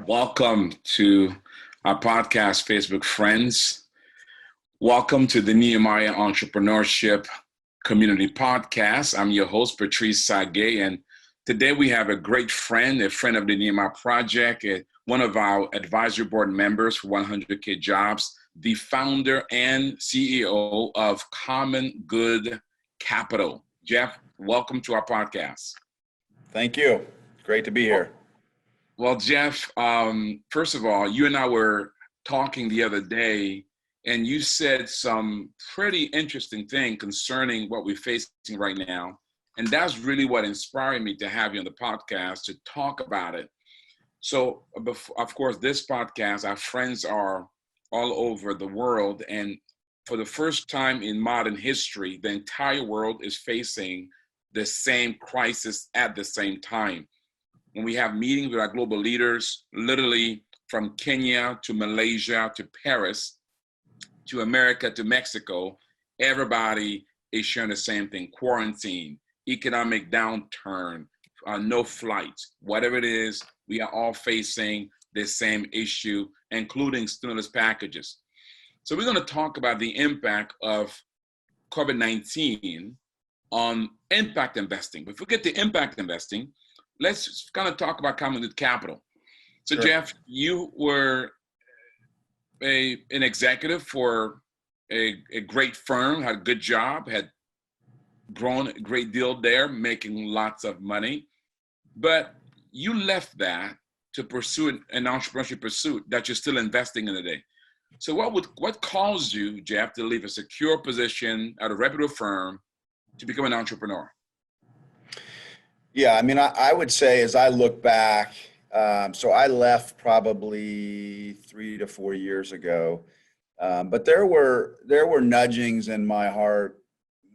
Welcome to our podcast, Facebook friends. Welcome to the Nehemiah Entrepreneurship Community Podcast. I'm your host, Patrice Sage, and today we have a great friend, a friend of the Nehemiah Project, one of our advisory board members for 100K Jobs, the founder and CEO of Common Good Capital. Jeff, welcome to our podcast. Thank you. Great to be here. Well, Jeff, first of all, you and I were talking the other day, and you said some pretty interesting thing concerning what we're facing right now. And that's really what inspired me to have you on the podcast to talk about it. So, of course, this podcast, our friends are all over the world. And for the first time in modern history, the entire world is facing the same crisis at the same time. When we have meetings with our global leaders, literally from Kenya to Malaysia to Paris to America to Mexico, everybody is sharing the same thing: quarantine, economic downturn, no flights, whatever it is, we are all facing the same issue, including stimulus packages. So we're going to talk about the impact of COVID-19 on impact investing. But forget the impact investing. Let's kind of talk about Common Good Capital. So, sure. Jeff, you were an executive for a great firm, had a good job, had grown a great deal there, making lots of money. But you left that to pursue an entrepreneurship pursuit that you're still investing in today. So what caused you, Jeff, to leave a secure position at a reputable firm to become an entrepreneur? Yeah, I mean, I would say as I look back, so I left probably 3 to 4 years ago, but there were nudgings in my heart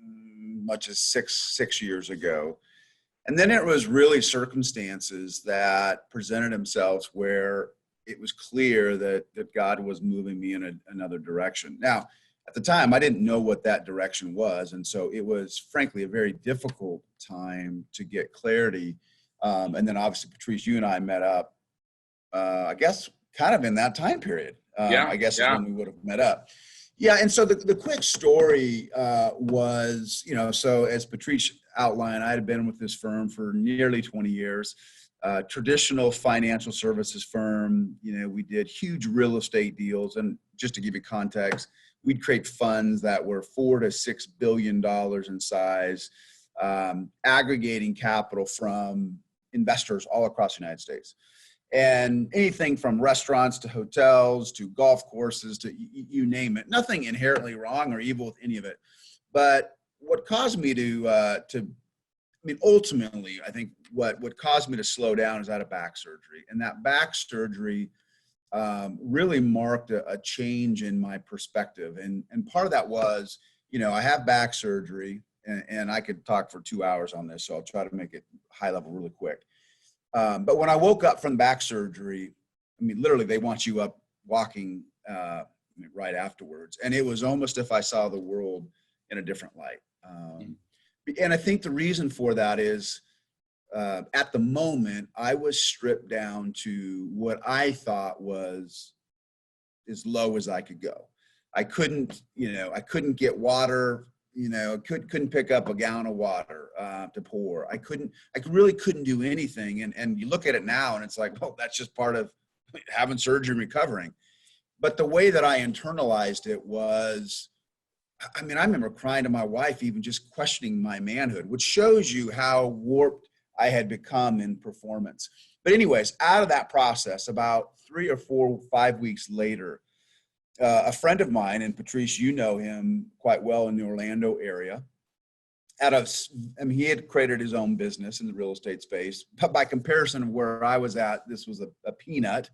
much as six years ago. And then it was really circumstances that presented themselves where it was clear that God was moving me in another direction. Now, at the time, I didn't know what that direction was. And so it was, frankly, a very difficult time to get clarity. And then obviously, Patrice, you and I met up, I guess, kind of in that time period. I guess is when we would have met up. Yeah. And so the quick story was, so as Patrice outlined, I had been with this firm for nearly 20 years. Traditional financial services firm. We did huge real estate deals. And just to give you context, we'd create funds that were $4 to $6 billion in size, aggregating capital from investors all across the United States. And anything from restaurants to hotels to golf courses to you name it. Nothing inherently wrong or evil with any of it. But what caused me ultimately, I think what caused me to slow down is I had a back surgery. And that back surgery really marked a change in my perspective. And part of that was, I have back surgery and I could talk for 2 hours on this, so I'll try to make it high level really quick. But when I woke up from back surgery, literally they want you up walking right afterwards. And it was almost if I saw the world in a different light. And I think the reason for that is, at the moment, I was stripped down to what I thought was as low as I could go. I couldn't get water, couldn't pick up a gallon of water to pour. I really couldn't do anything. And you look at it now and it's like, oh, that's just part of having surgery and recovering. But the way that I internalized it was, I remember crying to my wife, even just questioning my manhood, which shows you how warped I had become in performance. But anyways, out of that process, about 3 or 4, 5 weeks later, a friend of mine, and Patrice, you know him quite well in the Orlando area, he had created his own business in the real estate space. But by comparison of where I was at, this was a peanut.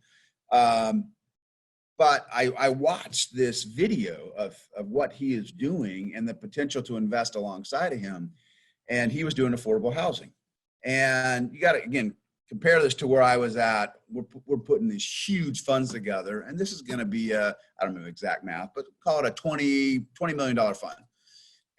But I watched this video of what he is doing and the potential to invest alongside of him. And he was doing affordable housing. And you got to, again, compare this to where I was at. We're putting these huge funds together. And this is going to be I don't know exact math, but call it a $20 million fund.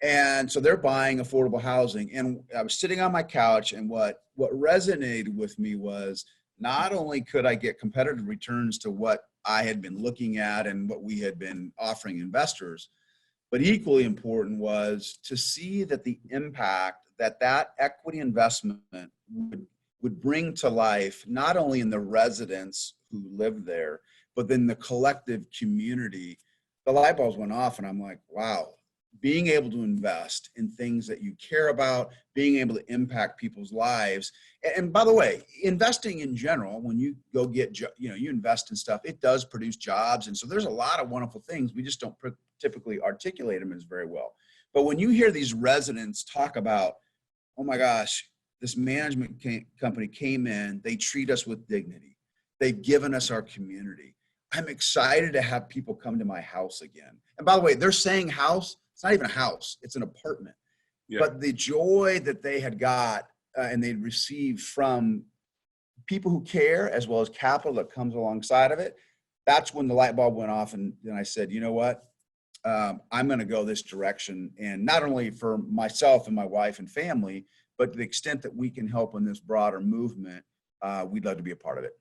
And so they're buying affordable housing. And I was sitting on my couch, and what resonated with me was not only could I get competitive returns to what I had been looking at and what we had been offering investors, but equally important was to see that the impact that that equity investment would bring to life, not only in the residents who lived there, but then the collective community. The light bulbs went off and I'm like, wow, being able to invest in things that you care about, being able to impact people's lives. And by the way, investing in general, when you go get, you invest in stuff, it does produce jobs. And so there's a lot of wonderful things. We just don't typically articulate them as very well. But when you hear these residents talk about, oh my gosh, this management company came in, they treat us with dignity. They've given us our community. I'm excited to have people come to my house again. And by the way, they're saying house, it's not even a house, it's an apartment. Yeah. But the joy that they had got and they'd received from people who care, as well as capital that comes alongside of it, that's when the light bulb went off. And then I said, you know what? I'm going to go this direction. And not only for myself and my wife and family, but to the extent that we can help in this broader movement, we'd love to be a part of it.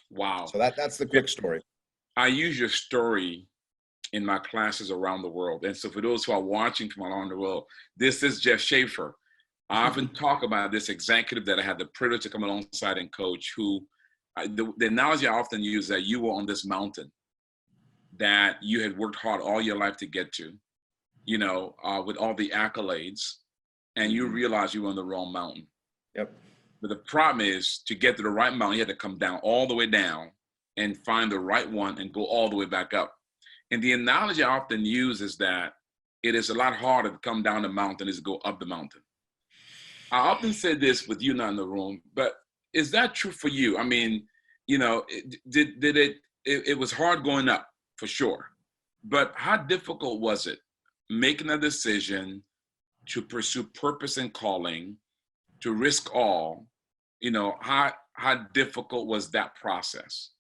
Wow. So that's the quick story. I use your story in my classes around the world. And so for those who are watching from around the world, this is Jeff Schaefer. I often talk about this executive that I had the privilege to come alongside and coach, who the analogy I often use that you were on this mountain that you had worked hard all your life to get to, with all the accolades, and you realized you were on the wrong mountain. Yep. But the problem is, to get to the right mountain, you had to come down all the way down and find the right one and go all the way back up. And the analogy I often use is that it is a lot harder to come down the mountain as to go up the mountain. I often say this with you not in the room, but is that true for you? I mean, it was hard going up for sure, but how difficult was it making a decision to pursue purpose and calling, to risk all? How difficult was that process?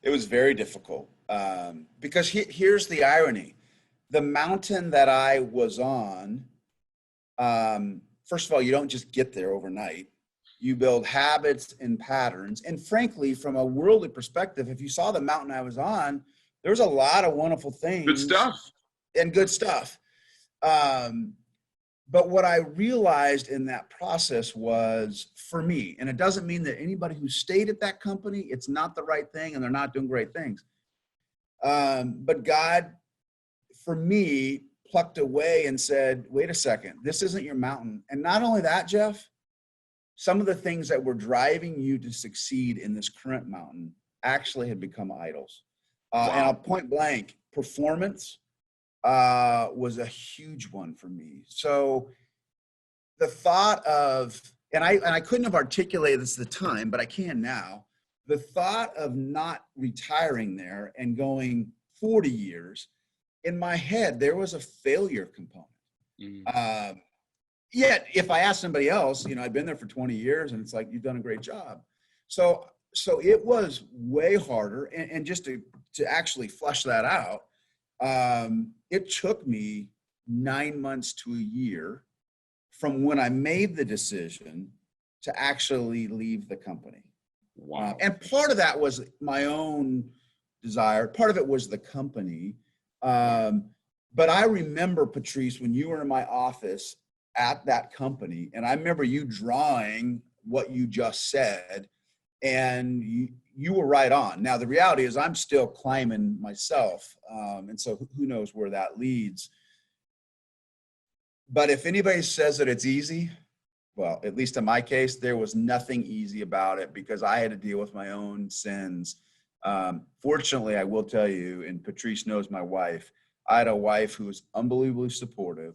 It was very difficult because here's the irony. The mountain that I was on, first of all, you don't just get there overnight. You build habits and patterns. And frankly, from a worldly perspective, if you saw the mountain I was on, there was a lot of wonderful things. Good stuff. And good stuff. But what I realized in that process was, for me, and it doesn't mean that anybody who stayed at that company, it's not the right thing and they're not doing great things. But God, for me, plucked away and said, wait a second, this isn't your mountain. And not only that, Jeff, some of the things that were driving you to succeed in this current mountain actually had become idols. Wow. And I'll point blank, performance was a huge one for me. So the thought of, and I couldn't have articulated this at the time, but I can now, the thought of not retiring there and going 40 years, in my head, there was a failure component. Mm-hmm. Yet if I asked somebody else, I've been there for 20 years and it's like, you've done a great job. So it was way harder. And just to actually flush that out, it took me 9 months to a year from when I made the decision to actually leave the company. Wow. And part of that was my own desire. Part of it was the company. But I remember, Patrice, when you were in my office at that company, and I remember you drawing what you just said, and you were right on. Now, the reality is I'm still climbing myself. And so who knows where that leads. But if anybody says that it's easy, well, at least in my case, there was nothing easy about it because I had to deal with my own sins. Fortunately, I will tell you, and Patrice knows my wife, I had a wife who was unbelievably supportive.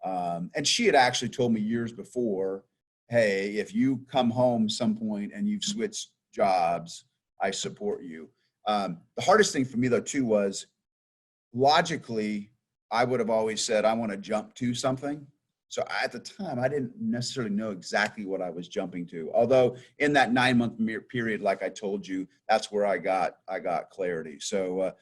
And she had actually told me years before, hey, if you come home some point and you've switched jobs, I support you. The hardest thing for me, though, too, was logically, I would have always said, I want to jump to something. So at the time, I didn't necessarily know exactly what I was jumping to. Although in that 9-month period, like I told you, that's where I got clarity. So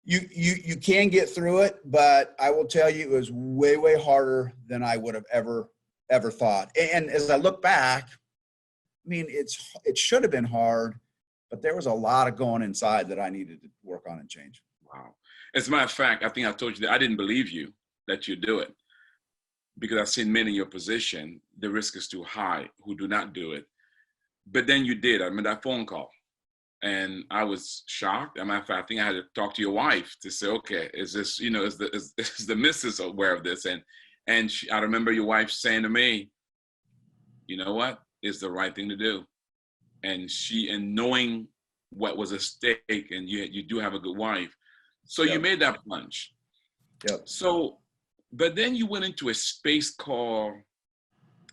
you can get through it, but I will tell you, it was way, way harder than I would have ever thought. And as I look back, I mean, it should have been hard, but there was a lot of going inside that I needed to work on and change. Wow. As a matter of fact, I think I told you that I didn't believe you that you do it, because I've seen men in your position, the risk is too high, who do not do it. But then you did. I made that phone call and I was shocked. As a matter of fact, I think I had to talk to your wife to say, okay, is this, is the missus aware of this? And I remember your wife saying to me, you know what, it's the right thing to do. And knowing what was at stake, and you do have a good wife. So Yep. you made that plunge. Yep. So, but then you went into a space called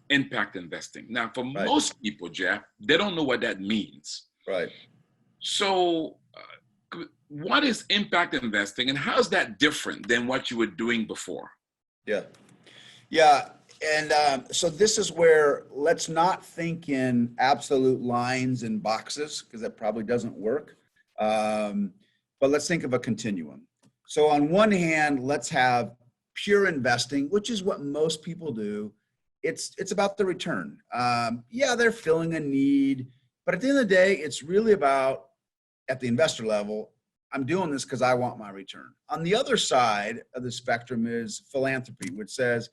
impact investing. Now, for Right. most people, Jeff, they don't know what that means. Right. So, what is impact investing, and how is that different than what you were doing before? Yeah. Yeah. And so this is where, let's not think in absolute lines and boxes, because that probably doesn't work. But let's think of a continuum. So on one hand, let's have pure investing, which is what most people do. It's about the return. Yeah, they're filling a need, but at the end of the day, it's really about, at the investor level, I'm doing this because I want my return. On the other side of the spectrum is philanthropy, which says,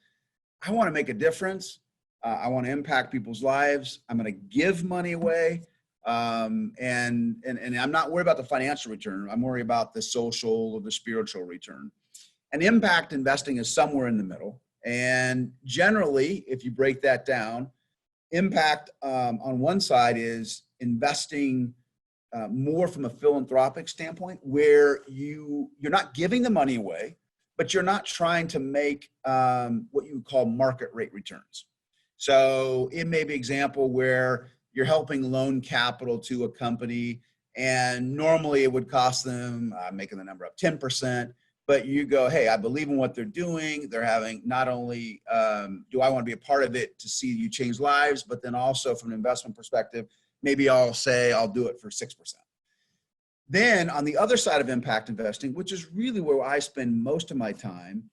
I want to make a difference. I want to impact people's lives. I'm going to give money away. And I'm not worried about the financial return. I'm worried about the social or the spiritual return. And impact investing is somewhere in the middle. And generally, if you break that down, impact on one side is investing more from a philanthropic standpoint, where you're not giving the money away, but you're not trying to make what you call market rate returns. So it may be an example where you're helping loan capital to a company, and normally it would cost them, making the number up, 10%, but you go, hey, I believe in what they're doing. They're having, not only do I want to be a part of it to see you change lives, but then also from an investment perspective, maybe I'll say I'll do it for 6%. Then on the other side of impact investing, which is really where I spend most of my time,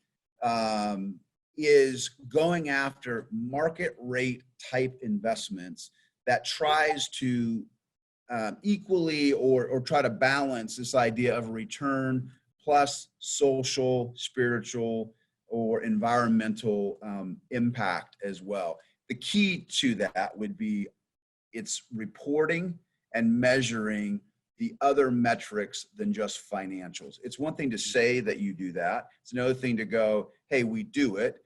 is going after market rate type investments that tries to equally or try to balance this idea of return plus social, spiritual, or environmental impact as well. The key to that would be it's reporting and measuring the other metrics than just financials. It's one thing to say that you do that. It's another thing to go, hey, we do it,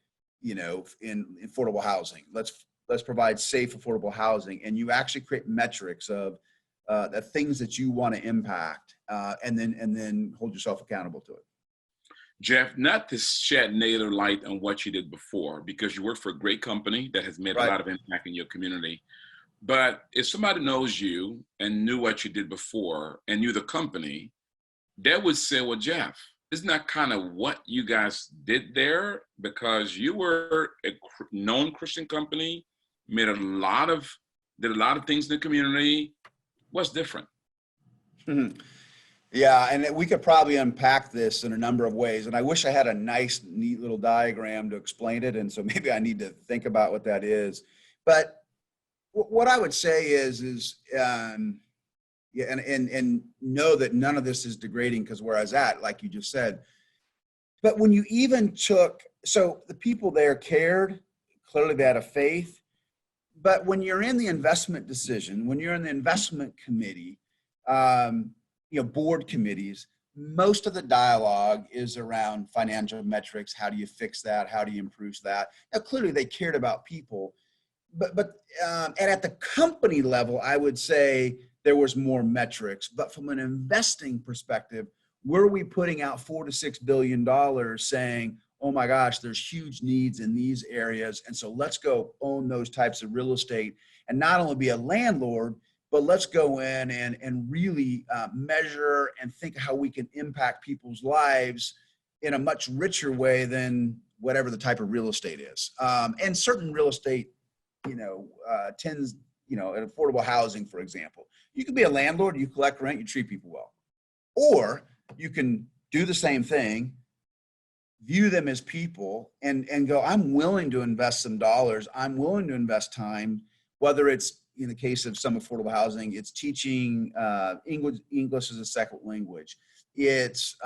in affordable housing. Let's provide safe, affordable housing. And you actually create metrics of the things that you want to impact, and then hold yourself accountable to it. Jeff, not to shed negative light on what you did before, because you work for a great company that has made a lot of impact in your community. But if somebody knows you and knew what you did before and knew the company, they would say, well, Jeff, isn't that kind of what you guys did there? Because you were a known Christian company, did a lot of things in the community. What's different? Yeah, and we could probably unpack this in a number of ways. And I wish I had a nice, neat little diagram to explain it. And so maybe I need to think about what that is. But what I would say is yeah, and know that none of this is degrading, because where I was at, like you just said. But when you even took, so the people there cared, clearly they had a faith. But when you're in the investment decision, when you're in the investment committee, board committees, most of the dialogue is around financial metrics. How do you fix that? How do you improve that? Now, clearly they cared about people, but and at the company level, I would say there was more metrics. But from an investing perspective, were we putting out $4 to $6 billion saying, oh my gosh, there's huge needs in these areas, and so let's go own those types of real estate and not only be a landlord, but let's go in and really measure and think how we can impact people's lives in a much richer way than whatever the type of real estate is. And certain real estate, tends, at affordable housing, for example, you can be a landlord, you collect rent, you treat people well. Or you can do the same thing, view them as people, and go, I'm willing to invest some dollars. I'm willing to invest time, whether it's, in the case of some affordable housing, it's teaching English as a second language. It's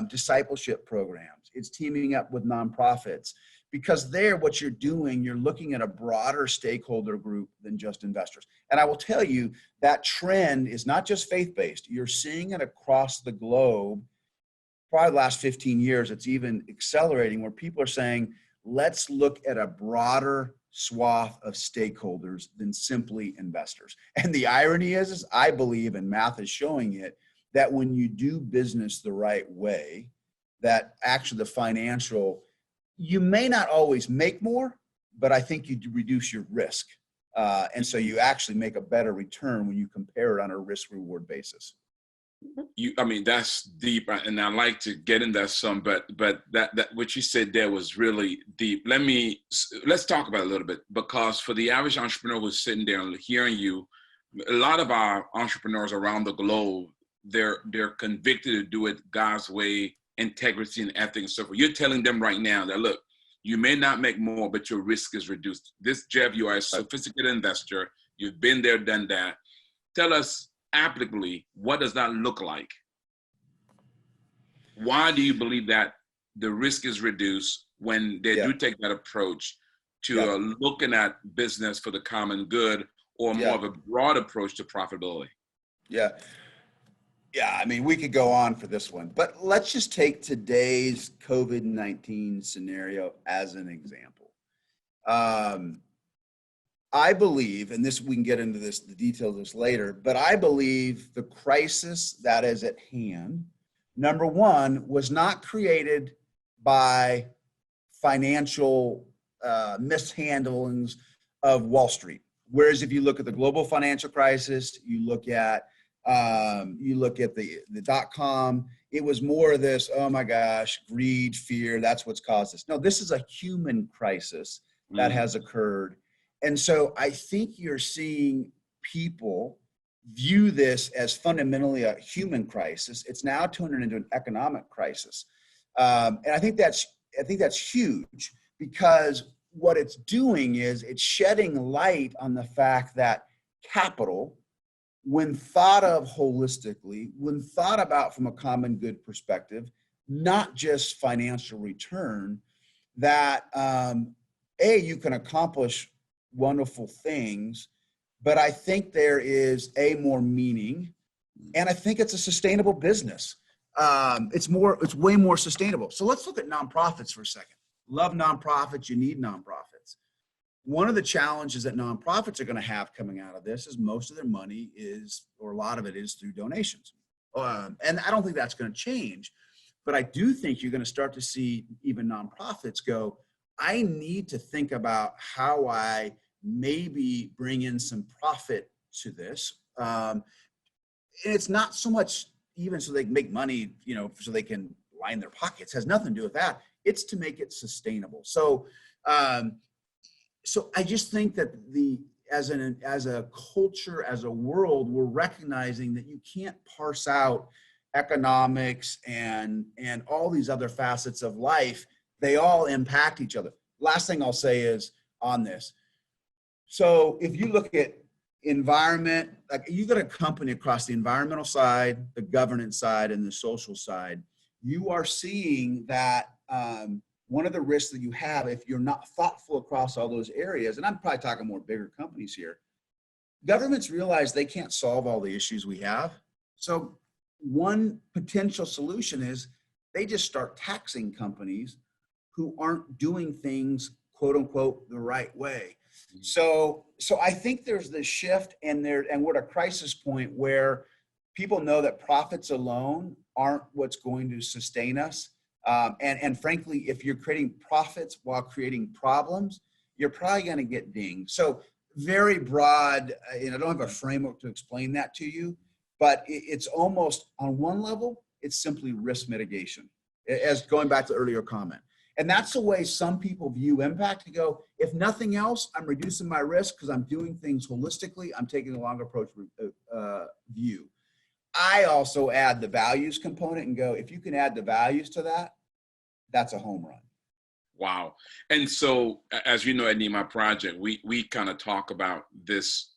discipleship programs. It's teaming up with nonprofits. Because there, what you're doing, you're looking at a broader stakeholder group than just investors. And I will tell you that trend is not just faith-based. You're seeing it across the globe. Probably the last 15 years, it's even accelerating, where people are saying, let's look at a broader swath of stakeholders than simply investors. And the irony is I believe, and math is showing it, that when you do business the right way, that actually the financial, you may not always make more, but I think you reduce your risk. And so you actually make a better return when you compare it on a risk reward basis. I mean, that's deep, and I like to get into that some, but that what you said there was really deep. Let's talk about it a little bit, because for the average entrepreneur who's sitting there and hearing you, a lot of our entrepreneurs around the globe, they're convicted to do it God's way, integrity and ethics and so forth. You're telling them right now that, look, you may not make more, but your risk is reduced. This, Jeff, you are a sophisticated investor. You've been there, done that. Tell us applicably, what does that look like? Why do you believe that the risk is reduced when they do take that approach to looking at business for the common good, or more of a broad approach to profitability? Yeah, I mean, we could go on for this one, but let's just take today's COVID-19 scenario as an example. I believe, and this, we can get into the details of this later, but I believe the crisis that is at hand, number one, was not created by financial mishandlings of Wall Street. Whereas if you look at the global financial crisis, you look at the dot-com, it was more of this, oh my gosh, greed, fear, that's what's caused this. No, this is a human crisis that has occurred. And so I think you're seeing people view this as fundamentally a human crisis. It's now turned into an economic crisis. And I think that's huge, because what it's doing is it's shedding light on the fact that capital, when thought of holistically, when thought about from a common good perspective, not just financial return, that you can accomplish wonderful things, but I think there is more meaning, and I think it's a sustainable business. It's way more sustainable. So let's look at nonprofits for a second. Love nonprofits. You need nonprofits. One of the challenges that nonprofits are going to have coming out of this is most of their money is, or a lot of it is, through donations. And I don't think that's going to change, but I do think you're going to start to see even nonprofits go, I need to think about how I maybe bring in some profit to this. And it's not so much even so they can make money, so they can line their pockets. It has nothing to do with that. It's to make it sustainable. So I just think that as a culture, as a world, we're recognizing that you can't parse out economics and all these other facets of life. They all impact each other. Last thing I'll say is on this. So if you look at environment, like you got a company across the environmental side, the governance side, and the social side, you are seeing that one of the risks that you have if you're not thoughtful across all those areas, and I'm probably talking more bigger companies here, governments realize they can't solve all the issues we have. So one potential solution is they just start taxing companies who aren't doing things, quote unquote, the right way. So I think there's this shift, and we're at a crisis point where people know that profits alone aren't what's going to sustain us. And frankly, if you're creating profits while creating problems, you're probably going to get dinged. So very broad, and I don't have a framework to explain that to you, but it's almost on one level, it's simply risk mitigation, as going back to the earlier comment. And that's the way some people view impact, to go, if nothing else, I'm reducing my risk because I'm doing things holistically. I'm taking a longer approach view. I also add the values component and go, if you can add the values to that, that's a home run. Wow. And so, as you know, at my project, we kind of talk about this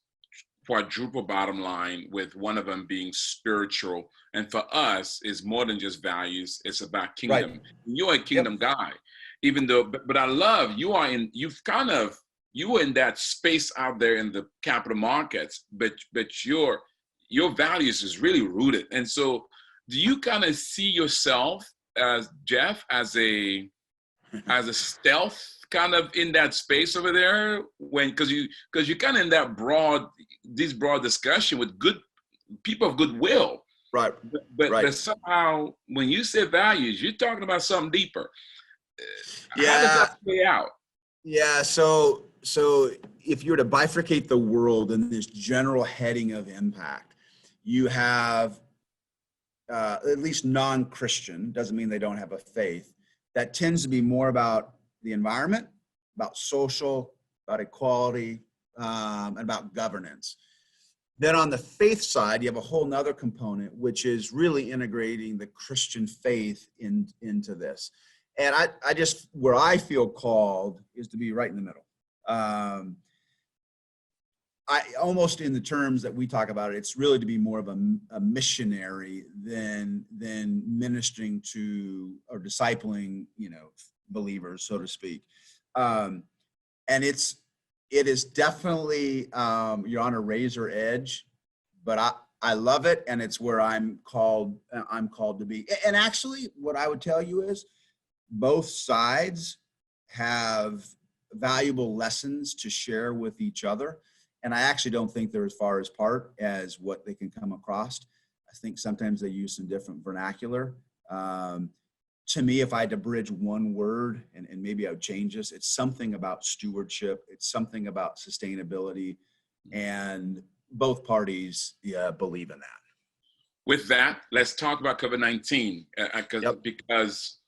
quadruple bottom line, with one of them being spiritual. And for us, it's more than just values, it's about Right. kingdom. You're a Yep. kingdom guy, even though, but I love you were in that space out there in the capital markets, but your values is really rooted. And so do you kind of see yourself as Jeff as a stealth kind of in that space over there, when because you're kind of in that broad discussion with good people of goodwill, Right. but Right. somehow when you say values, you're talking about something deeper. How does Yeah. that play out? Yeah. So if you were to bifurcate the world in this general heading of impact, you have at least non-Christian, doesn't mean they don't have a faith, that tends to be more about the environment, about social, about equality, and about governance. Then on the faith side, you have a whole nother component, which is really integrating the Christian faith into this. And I just, where I feel called is to be right in the middle. I almost, in the terms that we talk about it, it's really to be more of a missionary than ministering to or discipling, believers, so to speak. And it is definitely, you're on a razor edge, but I love it, and it's where I'm called to be. And actually, what I would tell you is both sides have valuable lessons to share with each other. And I actually don't think they're as far apart as what they can come across. I think sometimes they use some different vernacular. To me, if I had to bridge one word, and maybe I would change this, it's something about stewardship. It's something about sustainability, and both parties believe in that. With that, let's talk about COVID-19, Yep. because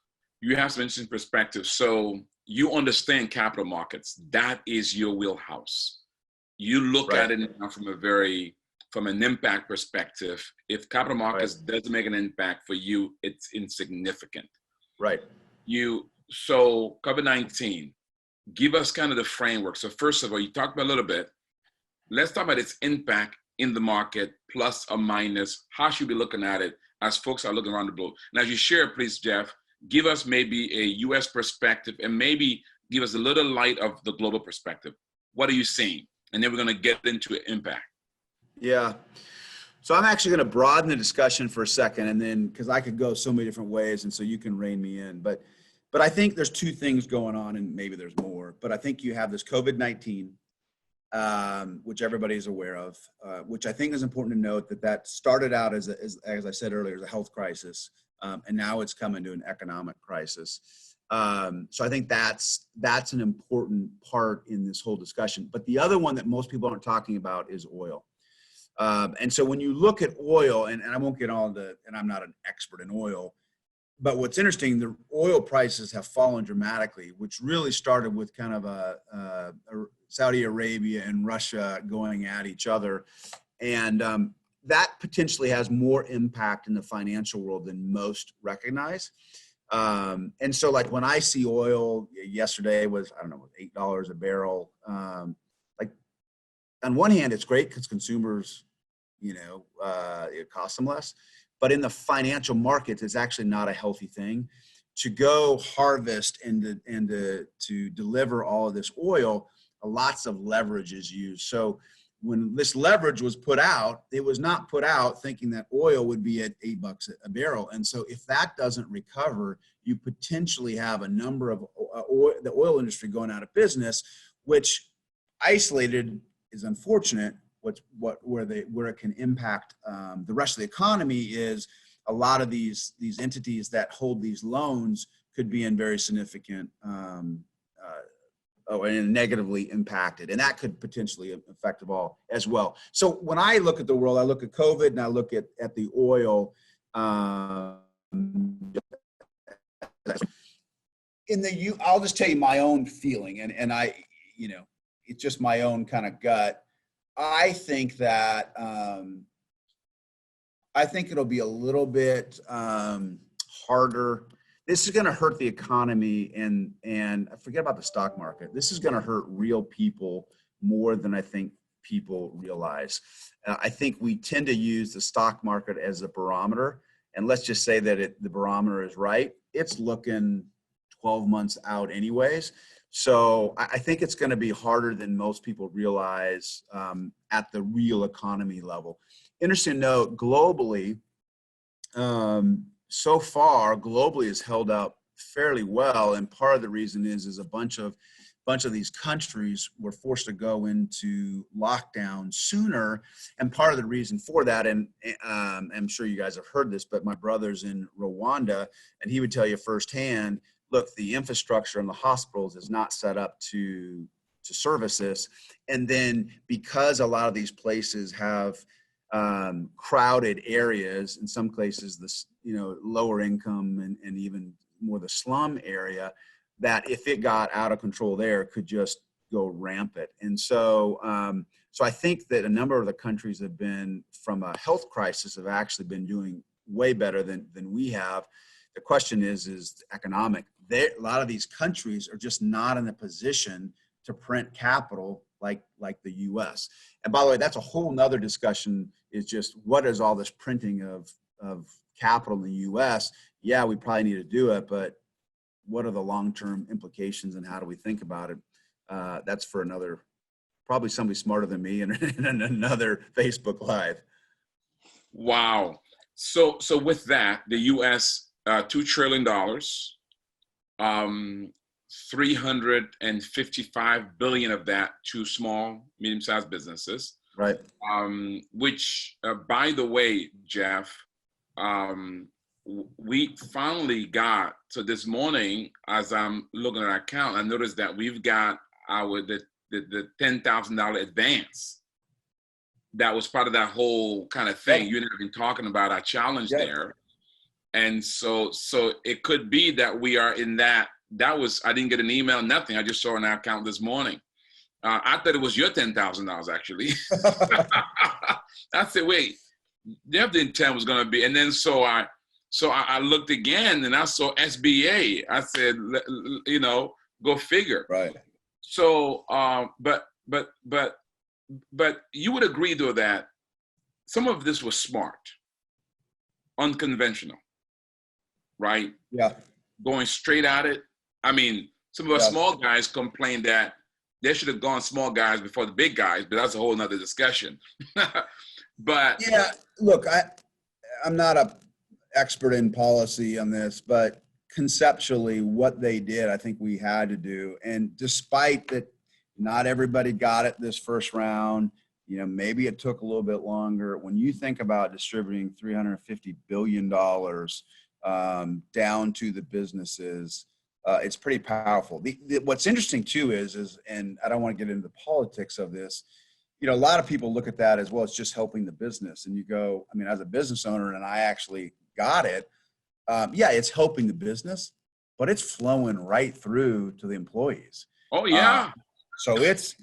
you have some interesting perspectives. So you understand capital markets. That is your wheelhouse. You look Right. at it now from an impact perspective. If capital Right. markets doesn't make an impact for you, it's insignificant. Right. So COVID-19, give us kind of the framework. So first of all, you talked about a little bit. Let's talk about its impact in the market, plus or minus. How should we be looking at it as folks are looking around the globe? And as you share, please, Jeff, give us maybe a U.S. perspective, and maybe give us a little light of the global perspective. What are you seeing? And then we're going to get into impact. Yeah. So I'm actually going to broaden the discussion for a second, and then, because I could go so many different ways, and so you can rein me in. But I think there's two things going on, and maybe there's more. But I think you have this COVID-19, which everybody's aware of, which I think is important to note that started out as I said earlier, as a health crisis, and now it's come into an economic crisis. So I think that's an important part in this whole discussion. But the other one that most people aren't talking about is oil. And so when you look at oil, and I won't get all and I'm not an expert in oil, but what's interesting, the oil prices have fallen dramatically, which really started with kind of a Saudi Arabia and Russia going at each other. And that potentially has more impact in the financial world than most recognize. And so like when I see oil, yesterday was, I don't know, $8 a barrel. Like on one hand, it's great because consumers, it costs them less. But in the financial markets, it's actually not a healthy thing to go harvest and to deliver all of this oil. Lots of leverage is used. So when this leverage was put out, it was not put out thinking that oil would be at $8 a barrel. And so if that doesn't recover, you potentially have a number of the oil industry going out of business, which isolated is unfortunate. Where it can impact the rest of the economy is a lot of these entities that hold these loans could be in very significant and negatively impacted, and that could potentially affect them all as well. So when I look at the world, I look at COVID and I look at the oil. I'll just tell you my own feeling, and I, it's just my own kind of gut. I think that it'll be a little bit harder. This is going to hurt the economy, and forget about the stock market. This is going to hurt real people more than I think people realize. I think we tend to use the stock market as a barometer, and let's just say that the barometer is right. It's looking 12 months out anyways. So I think it's going to be harder than most people realize at the real economy level. Interesting note, globally, so far, globally has held up fairly well, and part of the reason is a bunch of these countries were forced to go into lockdown sooner, and part of the reason for that, and I'm sure you guys have heard this, but my brother's in Rwanda, and he would tell you firsthand, look, the infrastructure in the hospitals is not set up to service this, and then because a lot of these places have crowded areas, in some places this lower income and even more the slum area, that if it got out of control there, it could just go rampant. And so so I think that a number of the countries have been, from a health crisis, have actually been doing way better than we have. The question is economic. A lot of these countries are just not in a position to print capital like the US. And by the way, that's a whole nother discussion, is just what is all this printing of capital in the US? Yeah, we probably need to do it, but what are the long-term implications and how do we think about it? That's for another, probably somebody smarter than me and another Facebook Live. Wow. So with that, the US, $2 trillion, 355 billion of that to small, medium-sized businesses. Right. Which, by the way, Jeff, we finally got, so this morning, as I'm looking at our account, I noticed that we've got the $10,000 advance. That was part of that whole kind of thing. You and I have been talking about our challenge there. And so it could be that we are in that. I didn't get an email, nothing. I just saw an account this morning. I thought it was your $10,000 actually. I said, wait, the intent was going to be, and then so I looked again and I saw SBA. I said, go figure. Right. So, but you would agree though that some of this was smart, unconventional, right? Yeah. Going straight at it. I mean, some of us small guys complained that they should have gone small guys before the big guys, but that's a whole nother discussion. But yeah, look, I'm not a expert in policy on this, but conceptually what they did, I think we had to do. And despite that, not everybody got it this first round, maybe it took a little bit longer. When you think about distributing $350 billion down to the businesses, it's pretty powerful. What's interesting too is, and I don't want to get into the politics of this, a lot of people look at that as, well, it's just helping the business. And you go, I mean, as a business owner, and I actually got it, yeah, it's helping the business, but it's flowing right through to the employees. Oh yeah. So it's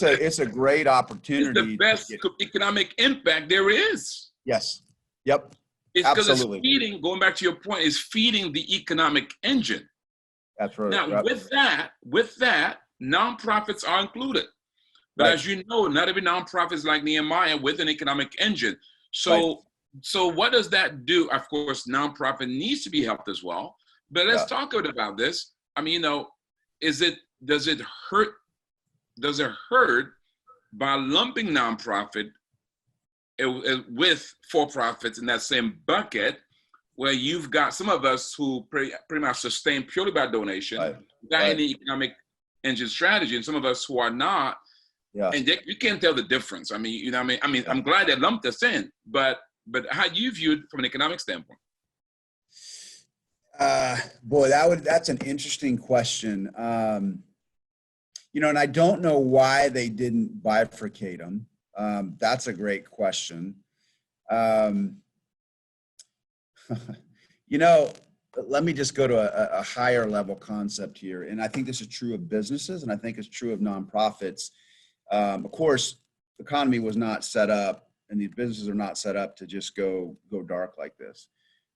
a great opportunity. It's the best economic impact there is. Yes. Yep. It's because it's feeding, going back to your point, is feeding the economic engine. That's right. Now, with that, nonprofits are included. But as you know, not every nonprofit is like Nehemiah with an economic engine. So what does that do? Of course, nonprofit needs to be helped as well. But let's talk a bit about this. I mean, does it hurt by lumping nonprofit with for-profits in that same bucket, where you've got some of us who pretty much sustain purely by donation, without any economic engine strategy, and some of us who are not, and you can't tell the difference. I mean, I'm glad they lumped us in, but how do you view it from an economic standpoint? Boy, that's an interesting question. And I don't know why they didn't bifurcate them. That's a great question. Let me just go to a higher level concept here. And I think this is true of businesses, and I think it's true of nonprofits. Of course, the economy was not set up, and these businesses are not set up to just go dark like this.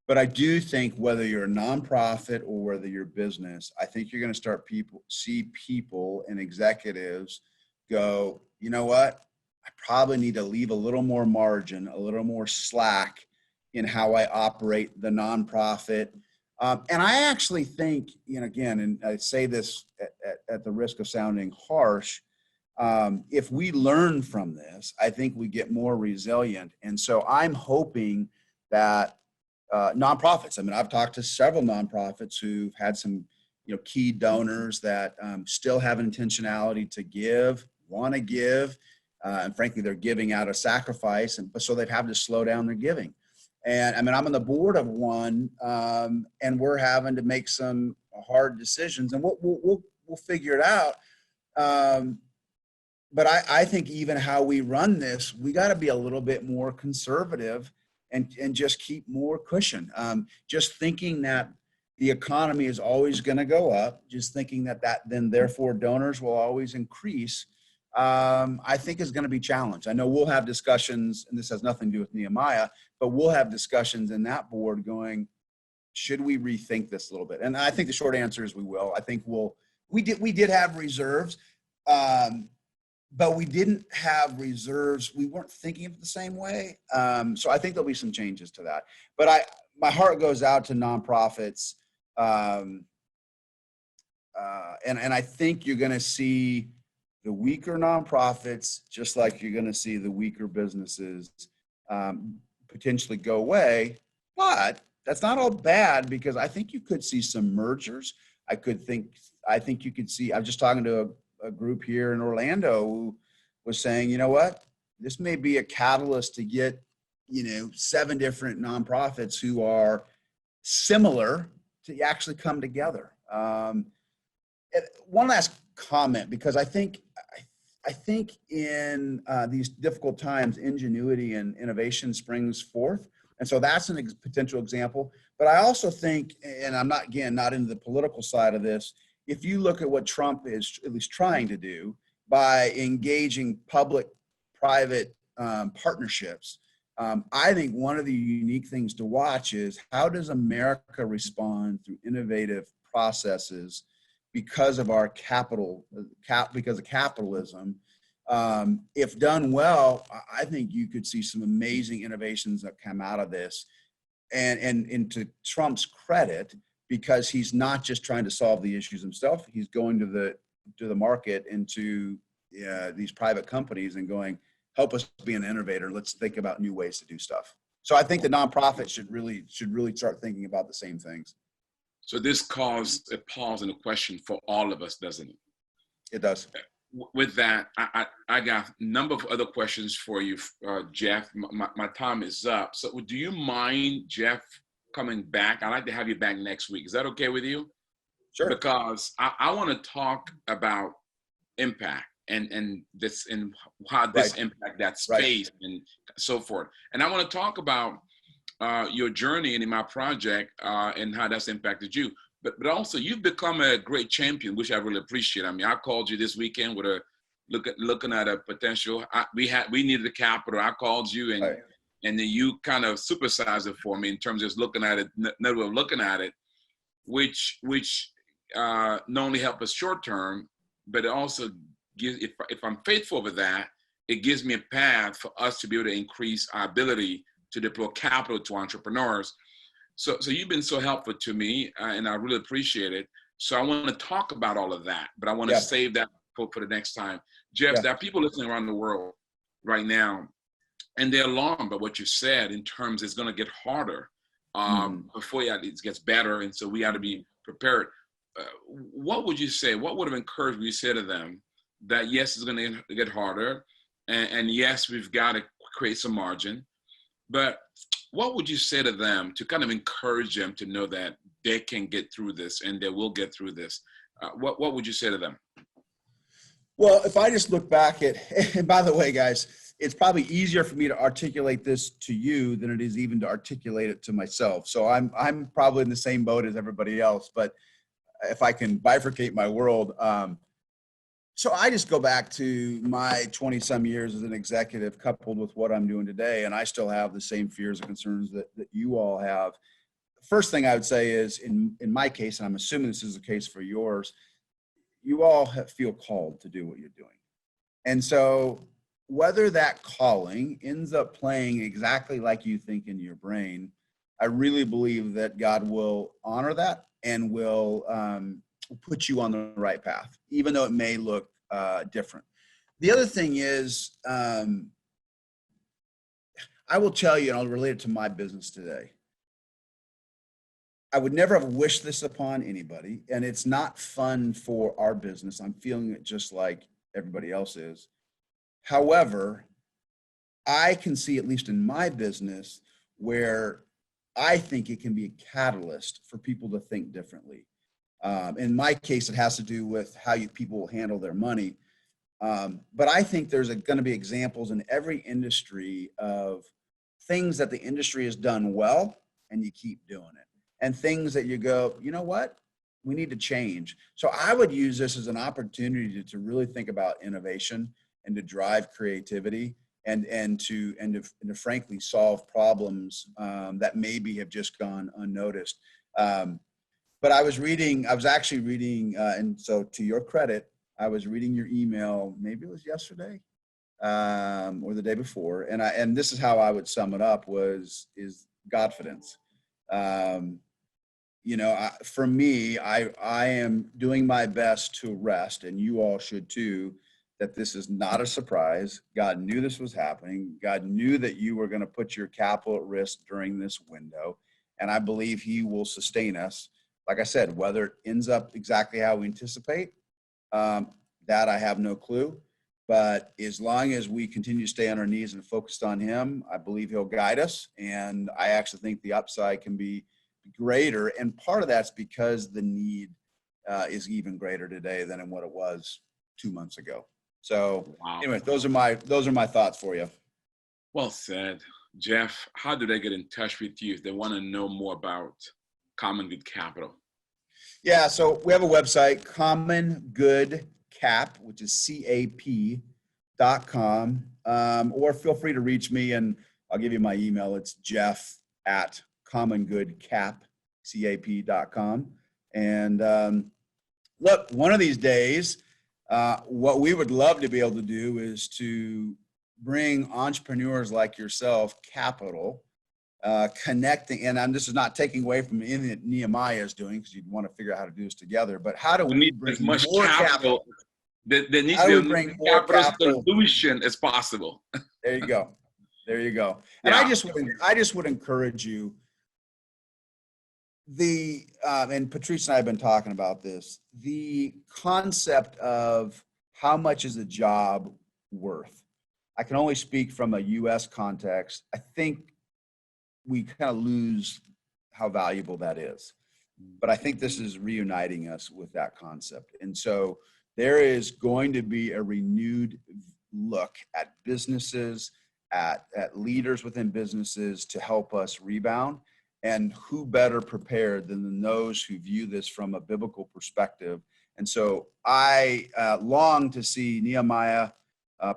But I do think whether you're a nonprofit or whether you're business, I think you're going to see people and executives go, you know what? probably need to leave a little more margin, a little more slack in how I operate the nonprofit. And I actually think, again, and I say this at the risk of sounding harsh, if we learn from this, I think we get more resilient. And so I'm hoping that nonprofits, I mean, I've talked to several nonprofits who've had some, key donors that still have an intentionality to give, want to give, and frankly, they're giving out of sacrifice, and so they've had to slow down their giving. And I mean, I'm on the board of one, and we're having to make some hard decisions, and we'll figure it out. But I think even how we run this, we got to be a little bit more conservative and just keep more cushion. Just thinking that the economy is always going to go up, just thinking that then therefore donors will always increase, I think is going to be challenged. I know we'll have discussions, and this has nothing to do with Nehemiah, but we'll have discussions in that board going, should we rethink this a little bit? And I think the short answer is we will. I think we did have reserves, but we didn't have reserves. We weren't thinking of it the same way. So I think there'll be some changes to that. But my heart goes out to nonprofits. And I think you're going to see the weaker nonprofits, just like you're going to see the weaker businesses potentially go away. But that's not all bad, because I think you could see some mergers. I think you could see, I was just talking to a group here in Orlando who was saying, you know what, this may be a catalyst to get, 7 different nonprofits who are similar to actually come together. One last comment, because I think in these difficult times, ingenuity and innovation springs forth. And so that's a potential example. But I also think, and I'm not into the political side of this, if you look at what Trump is at least trying to do by engaging public-private partnerships, I think one of the unique things to watch is how does America respond through innovative processes because of our because of capitalism. If done well, I think you could see some amazing innovations that come out of this. And to Trump's credit, because he's not just trying to solve the issues himself, he's going to the market and to these private companies and going, help us be an innovator. Let's think about new ways to do stuff. So I think the nonprofit should really start thinking about the same things. So this caused a pause and a question for all of us, doesn't it? It does. With that, I got a number of other questions for you, Jeff. My time is up. So do you mind, Jeff, coming back? I'd like to have you back next week. Is that okay with you? Sure. Because I want to talk about impact and this and how this impact that space and so forth. And I want to talk about your journey in my project and how that's impacted you. But also you've become a great champion, which I really appreciate. I mean, I called you this weekend with looking at a potential. We needed a capital. I called you and then you kind of supersized it for me in terms of just looking at it, another way of looking at it, which not only help us short term, but it also gives, if I'm faithful with that, it gives me a path for us to be able to increase our ability to deploy capital to entrepreneurs. So you've been so helpful to me, and I really appreciate it. So I want to talk about all of that, but I want to save that for the next time. Jeff, there are people listening around the world right now, and they're alarmed by what you said in terms it's going to get harder before it gets better, and so we got to be prepared. What would you say? What would have encouraged you to say to them that yes, it's going to get harder, and yes, we've got to create some margin, but what would you say to them to kind of encourage them to know that they can get through this and they will get through this? What would you say to them? Well, if I just look back and by the way, guys, it's probably easier for me to articulate this to you than it is even to articulate it to myself. So I'm probably in the same boat as everybody else, but if I can bifurcate my world, so I just go back to my 20 some years as an executive coupled with what I'm doing today. And I still have the same fears and concerns that you all have. The first thing I would say is in my case, and I'm assuming this is the case for yours, you all feel called to do what you're doing. And so whether that calling ends up playing exactly like you think in your brain, I really believe that God will honor that and will put you on the right path, even though it may look different. The other thing is, I will tell you, and I'll relate it to my business today. I would never have wished this upon anybody, and it's not fun for our business. I'm feeling it just like everybody else is. However, I can see, at least in my business, where I think it can be a catalyst for people to think differently. In my case, it has to do with how people handle their money. But I think there's going to be examples in every industry of things that the industry has done well, and you keep doing it. And things that you go, you know what? We need to change. So I would use this as an opportunity to really think about innovation and to drive creativity and to frankly solve problems that maybe have just gone unnoticed. But I was actually reading, and so to your credit, I was reading your email, maybe it was yesterday or the day before. And this is how I would sum it up is Godfidence. For me, I am doing my best to rest, and you all should too, that this is not a surprise. God knew this was happening. God knew that you were going to put your capital at risk during this window. And I believe he will sustain us. Like I said, whether it ends up exactly how we anticipate, that I have no clue. But as long as we continue to stay on our knees and focused on him, I believe he'll guide us. And I actually think the upside can be greater. And part of that's because the need is even greater today than in what it was 2 months ago. So anyway, those are my thoughts for you. Well said. Jeff, how do they get in touch with you if they want to know more about Common Good Capital? Yeah, so we have a website, Common Good Cap, which is CAP.com. Or feel free to reach me, and I'll give you my email. It's jeff@commongoodcap.com. And look, one of these days, what we would love to be able to do is to bring entrepreneurs like yourself capital, connecting, and this is not taking away from anything that Nehemiah is doing, because you'd want to figure out how to do this together, but how do we bring as much more capital? There needs to be a capital solution as possible. There you go. There you go. And yeah. I just would encourage you, and Patrice and I have been talking about this, the concept of how much is a job worth. I can only speak from a U.S. context. I think we kind of lose how valuable that is. But I think this is reuniting us with that concept. And so there is going to be a renewed look at businesses, at leaders within businesses to help us rebound. And who better prepared than those who view this from a biblical perspective? And so I long to see Nehemiah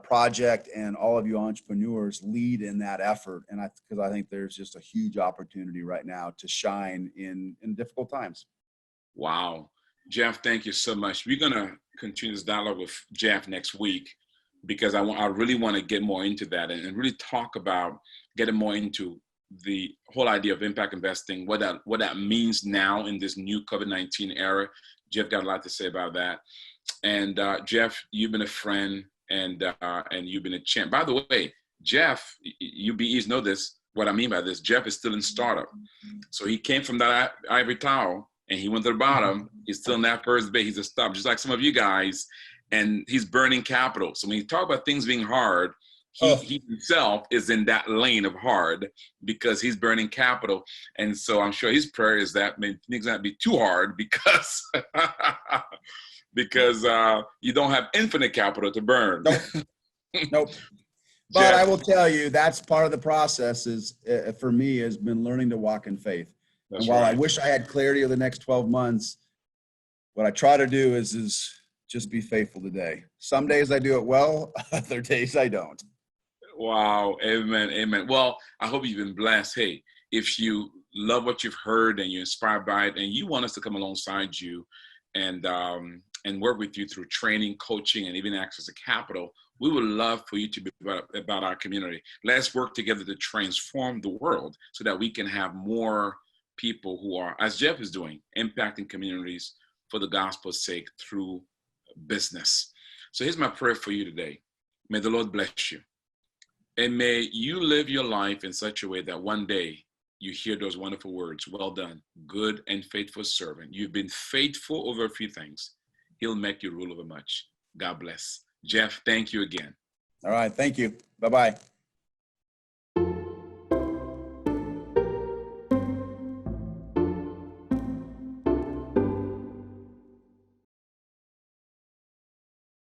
Project and all of you entrepreneurs lead in that effort. And because I think there's just a huge opportunity right now to shine in difficult times. Wow. Jeff, thank you so much. We're going to continue this dialogue with Jeff next week, because I really want to get more into that and really talk about getting more into the whole idea of impact investing, what that means now in this new COVID-19 era. Jeff got a lot to say about that. And Jeff, you've been a friend and you've been a champ. By the way, Jeff, you BEs know this, what I mean by this. Jeff is still in startup. So he came from that ivory tower and he went to the bottom. He's still in that first base. He's a stop, just like some of you guys. And he's burning capital. So when you talk about things being hard, he himself is in that lane of hard because he's burning capital. And so I'm sure his prayer is that things not be too hard because because you don't have infinite capital to burn. Nope. But I will tell you, that's part of the process is for me has been learning to walk in faith. And while I wish I had clarity over the next 12 months, what I try to do is just be faithful today. Some days I do it well, other days I don't. Wow. Amen. Amen. Well, I hope you've been blessed. Hey, if you love what you've heard and you're inspired by it and you want us to come alongside you and work with you through training, coaching, and even access to capital, We would love for you to be about our community. Let's work together to transform the world so that we can have more people who are, as Jeff is doing, impacting communities for the gospel's sake through business. So here's my prayer for you today. May the Lord bless you. And may you live your life in such a way that one day you hear those wonderful words, well done, good and faithful servant. You've been faithful over a few things. He'll make you rule over much. God bless. Jeff, thank you again. All right. Thank you. Bye-bye.